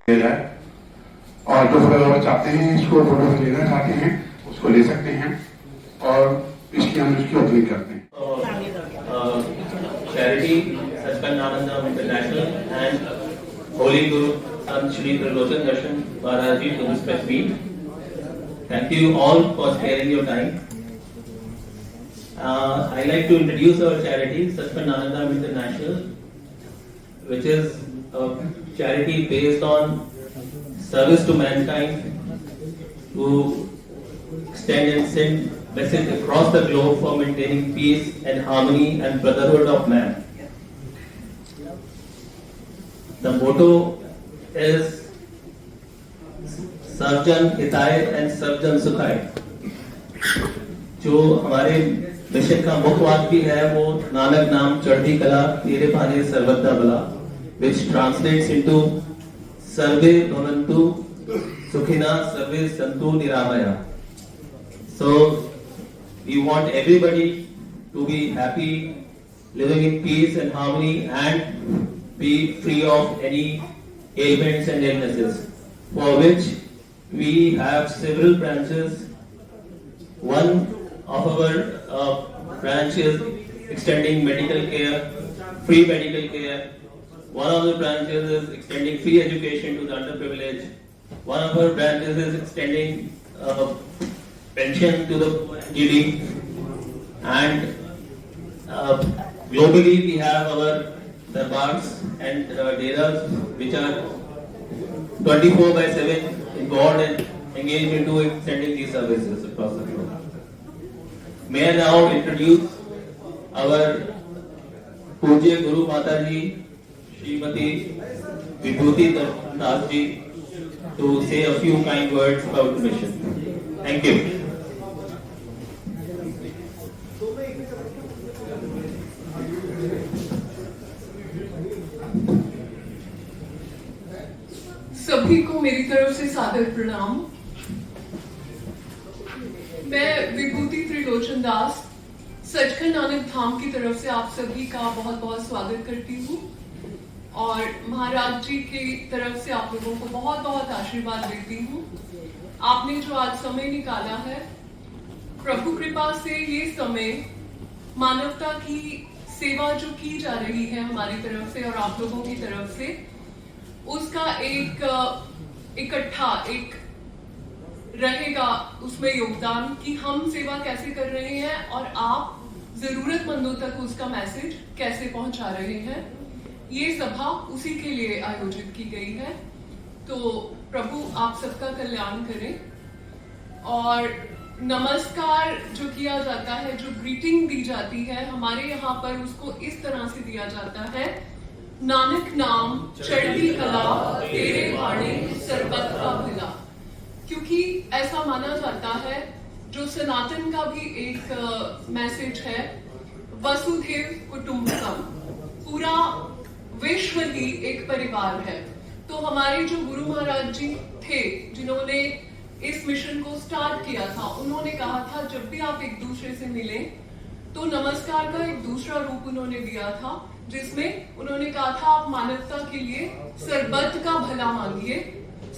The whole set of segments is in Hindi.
ले जाए। और जो फोटोग्राफर चाहते हैं इसको फोटो लेना चाहते हैं उसको ले सकते हैं और इसकी हम उसकी ओपनिंग करते हैं। Charity Satchidananda International and Holy Guru Sant Shri Trilochan Darshan Maharaji to this press meet. Thank you all for sparing your time. I'd like to introduce our charity, Satchidananda International, which is a charity based on service to mankind, to extend and send message across the globe for maintaining peace and harmony and brotherhood of man. The motto is सर्वजन हिताय एंड सर्वजन सुखाय। जो हमारे मिशन का मुख्य वाक्य भी है वो नानक नाम चढ़ती कला तेरे भाने सर्वदा भला, which translates into सर्वे भवन्तु सुखिना सर्वे सन्तु निरामया। So we want everybody to be happy, living in peace and harmony, and be free of any ailments and illnesses, for which we have several branches. One of our branch is extending medical care, free medical care. One of the branches is extending free education to the underprivileged. One of our branches is extending pension to the needy. And globally we have our darbars and deras which are 24/7 involved and engaged into extending these services across the globe. May I now introduce our Pujya Guru Mataji, Srimati Vibhuti Das ji, to say a few kind words about the mission. Thank you. सभी को मेरी तरफ से सादर प्रणाम। मैं विभूति त्रिलोचन दास सचखंड नानक धाम की तरफ से आप सभी का बहुत बहुत स्वागत करती हूँ और महाराज जी की तरफ से आप लोगों को बहुत बहुत आशीर्वाद देती हूँ। आपने जो आज समय निकाला है, प्रभु कृपा से ये समय मानवता की सेवा जो की जा रही है हमारी तरफ से और आप लोगों की तरफ से, उसका एक इकट्ठा एक रहेगा उसमें योगदान कि हम सेवा कैसे कर रहे हैं और आप जरूरतमंदों तक उसका मैसेज कैसे पहुंचा रहे हैं। ये सभा उसी के लिए आयोजित की गई है। तो प्रभु आप सबका कल्याण करें। और नमस्कार जो किया जाता है, जो ग्रीटिंग दी जाती है हमारे यहाँ पर, उसको इस तरह से दिया जाता है, नानक नाम चढ़ती कला तेरे बाणे सरबत का भला। क्योंकि ऐसा माना जाता है, जो सनातन का भी एक मैसेज है, वसुधैव कुटुंबकम, पूरा विश्व ही एक परिवार है। तो हमारे जो गुरु महाराज जी थे जिन्होंने इस मिशन को स्टार्ट किया था, उन्होंने कहा था जब भी आप एक दूसरे से मिलें तो नमस्कार का एक दूसरा रूप उन्होंने दिया था, जिसमें उन्होंने कहा था आप मानवता के लिए सरबत का भला मांगिए।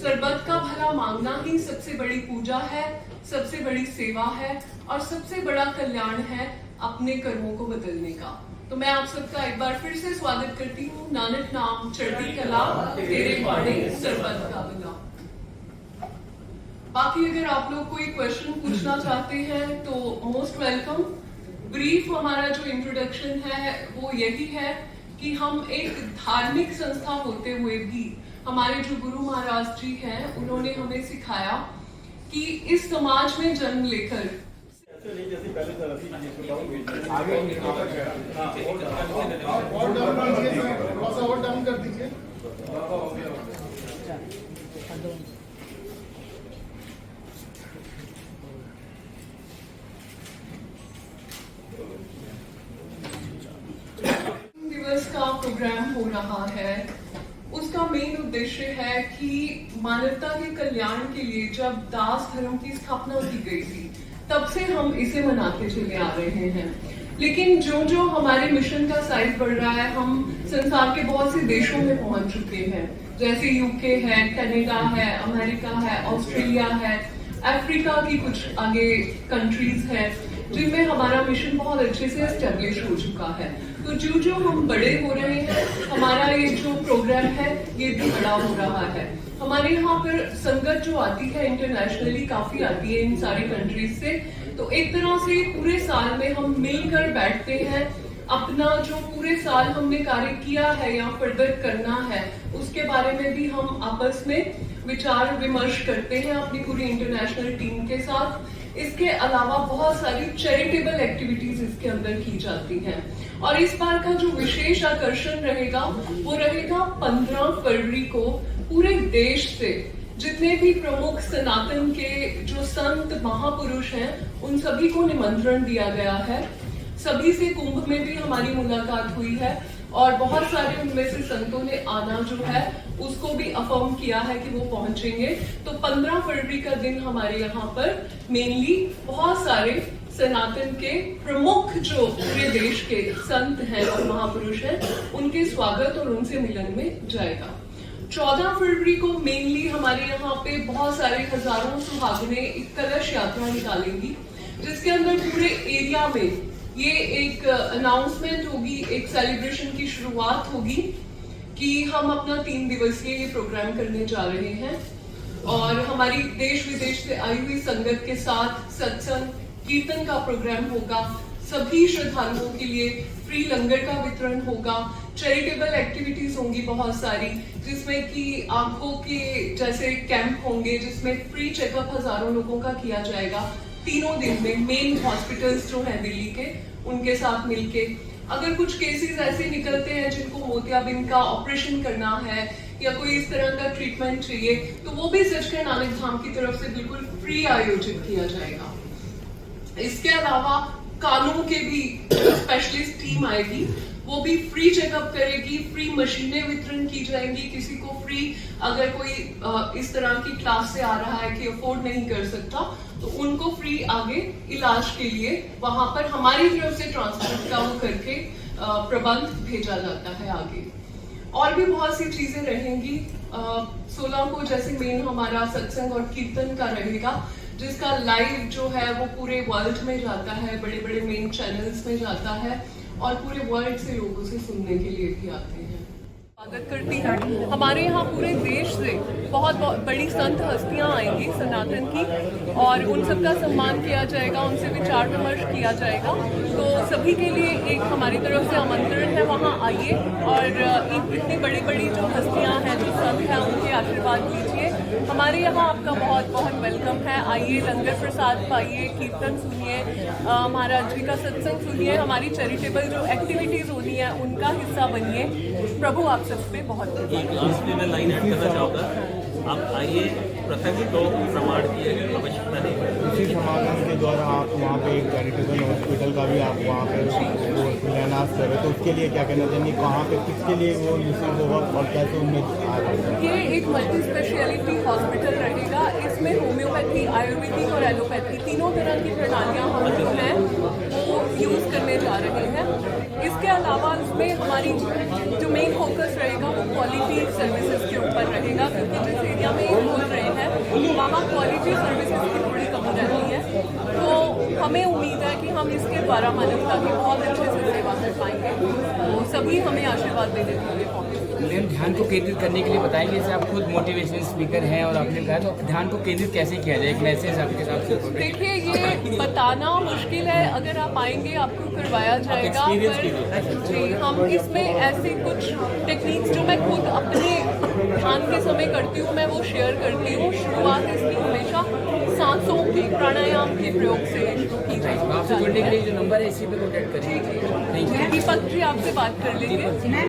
सरबत का भला मांगना ही सबसे बड़ी पूजा है, सबसे बड़ी सेवा है और सबसे बड़ा कल्याण है अपने कर्मों को बदलने का। तो मैं आप सबका एक बार फिर से स्वागत करती हूँ। नानक नाम चढ़ती कला तेरे बाणे सरबत का भला। बाकी अगर आप लोग कोई क्वेश्चन पूछना चाहते हैं तो मोस्ट वेलकम। ब्रीफ हमारा जो इंट्रोडक्शन है वो यही है कि हम एक धार्मिक संस्था होते हुए भी हमारे जो गुरु महाराज जी हैं उन्होंने हमें सिखाया कि इस समाज में जन्म लेकर दिवस का प्रोग्राम हो रहा है, उसका मेन उद्देश्य है कि मानवता के कल्याण के लिए जब दास धर्म की स्थापना की गई थी तब से हम इसे मनाते चले आ रहे हैं। लेकिन जो जो हमारे मिशन का साइज बढ़ रहा है, हम संसार के बहुत से देशों में पहुंच चुके हैं, जैसे यूके है, कनाडा है, अमेरिका है, ऑस्ट्रेलिया है, अफ्रीका की कुछ आगे कंट्रीज है जिनमें हमारा मिशन बहुत अच्छे से एस्टेब्लिश हो चुका है। तो जो जो हम बड़े हो रहे हैं, हमारा ये जो प्रोग्राम है ये भी बड़ा हो रहा है। हमारे यहाँ पर संगत जो आती है इंटरनेशनली काफी आती है इन सारी कंट्रीज से। तो एक तरह से पूरे साल में हम मिलकर बैठते हैं, अपना जो पूरे साल हमने कार्य किया है या फर्दर करना है उसके बारे में भी हम आपस में विचार विमर्श करते हैं अपनी पूरी इंटरनेशनल टीम के साथ। इसके अलावा बहुत सारी चैरिटेबल एक्टिविटीज इसके अंदर की जाती हैं। और इस बार का जो विशेष आकर्षण रहेगा वो रहेगा 15 फरवरी को पूरे देश से जितने भी प्रमुख सनातन के जो संत महापुरुष हैं उन सभी को निमंत्रण दिया गया है। सभी से कुंभ में भी हमारी मुलाकात हुई है और बहुत सारे उनमें से संतों ने आना जो है उसको भी अफर्म किया है कि वो पहुंचेंगे। तो 15 फरवरी का दिन हमारे यहाँ पर मेनली बहुत सारे सनातन के प्रमुख जो पूरे देश के संत हैं और महापुरुष हैं उनके स्वागत और उनसे मिलन में जाएगा। 14 फरवरी को मेनली हमारे यहाँ पे बहुत सारे हजारों सुहागने एक कलश यात्रा निकालेंगी, जिसके अंदर पूरे एरिया में ये एक अनाउंसमेंट होगी, एक सेलिब्रेशन की शुरुआत होगी कि हम अपना 3 दिवसीय ये प्रोग्राम करने जा रहे हैं। और हमारी देश विदेश से आई हुई संगत के साथ सत्संग कीर्तन का प्रोग्राम होगा। सभी श्रद्धालुओं के लिए फ्री लंगर का वितरण होगा। चैरिटेबल एक्टिविटीज होंगी बहुत सारी, जिसमें कि आंखों के जैसे कैंप होंगे जिसमें फ्री चेकअप हजारों लोगों का किया जाएगा 3 दिन में। मेन हॉस्पिटल्स जो हैं दिल्ली के उनके साथ मिलके अगर कुछ केसेस ऐसे निकलते हैं जिनको मोतियाबिंद का ऑपरेशन करना है या कोई इस तरह का ट्रीटमेंट चाहिए तो वो भी सचखंड नानक धाम की तरफ से बिल्कुल फ्री आयोजित किया जाएगा। इसके अलावा कानों के भी स्पेशलिस्ट टीम आएगी, वो भी फ्री चेकअप करेगी, फ्री मशीनें वितरण की जाएंगी। किसी को फ्री अगर कोई इस तरह की क्लास से आ रहा है कि अफोर्ड नहीं कर सकता तो उनको फ्री आगे इलाज के लिए वहां पर हमारी तरफ से ट्रांसपोर्ट का वो करके प्रबंध भेजा जाता है आगे। और भी बहुत सी चीजें रहेंगी। 16 को जैसे मेन हमारा सत्संग और कीर्तन का रहेगा, जिसका लाइव जो है वो पूरे वर्ल्ड में जाता है, बड़े बड़े मेन चैनल्स में जाता है और पूरे वर्ल्ड से लोग उसे सुनने के लिए भी आते हैं। स्वागत करती हूँ। हमारे यहाँ पूरे देश से बहुत बड़ी संत हस्तियाँ आएंगी सनातन की और उन सबका सम्मान किया जाएगा, उनसे विचार विमर्श किया जाएगा। तो सभी के लिए एक हमारी तरफ से आमंत्रण है, वहाँ आइए और इतनी बड़ी बड़ी जो हस्तियाँ हैं, जो संत हैं, उनके आशीर्वाद लीजिए। हमारे यहाँ आपका बहुत बहुत वेलकम है। आइए, लंगर प्रसाद पाइए, कीर्तन सुनिए, महाराज जी का सत्संग सुनिए, हमारी चैरिटेबल जो एक्टिविटीज होनी है उनका हिस्सा बनिए। प्रभु आप सब पे बहुत लास्ट में मैं लाइन ऐड करना चाहूँगा, आप आइए, प्रत्यक्ष तो प्रमाण की आवश्यकता नहीं है। इसी समागम के द्वारा आप वहाँ पे एक चैरिटेबल हॉस्पिटल का भी आप वहाँ पे शिलान्यास कर रहे, तो उसके लिए क्या कहना चाहिए, कहाँ पे किसके लिए वो रिसीव होगा और कैसे उनमें आ रहा है? ये एक मल्टी स्पेशलिटी हॉस्पिटल रहेगा। इसमें होम्योपैथी, आयुर्वेदिक और एलोपैथी तीनों तरह की प्रणालियाँ हम जो हैं वो यूज़ करने जा रहे हैं। इसके अलावा इसमें हमारी जो मेन फोकस रहेगा वो क्वालिटी सर्विसेज के ऊपर रहेगा, क्योंकि जिस एरिया में ये बोल रहे हैं वहाँ क्वालिटी सर्विसेज की थोड़ी कमी रहती है। तो हमें उम्मीद है कि हम इसके द्वारा मानवता की बहुत अच्छे से सेवा कर पाएंगे। तो सभी हमें आशीर्वाद देने के लिए पहुँचे। मैम, ध्यान को केंद्रित करने के लिए बताएंगे, जैसे आप खुद मोटिवेशनल स्पीकर हैं और आपने कहा तो ध्यान को केंद्रित कैसे किया जाए, एक मैसेज आपके हिसाब से? देखिए, ये बताना मुश्किल है, अगर आप आएंगे आपको करवाया जाएगा। पर जी, हम इसमें ऐसे कुछ टेक्निक्स जो मैं खुद अपने ध्यान के समय करती हूँ मैं वो शेयर करती हूँ। शुरुआत इसकी हमेशा सांसों के प्राणायाम के प्रयोग से शुरू की जाएगी। आपसे जुड़ने के लिए जो नंबर है इसी पे कॉन्टैक्ट करिए। दीपक जी आपसे बात कर लेंगे।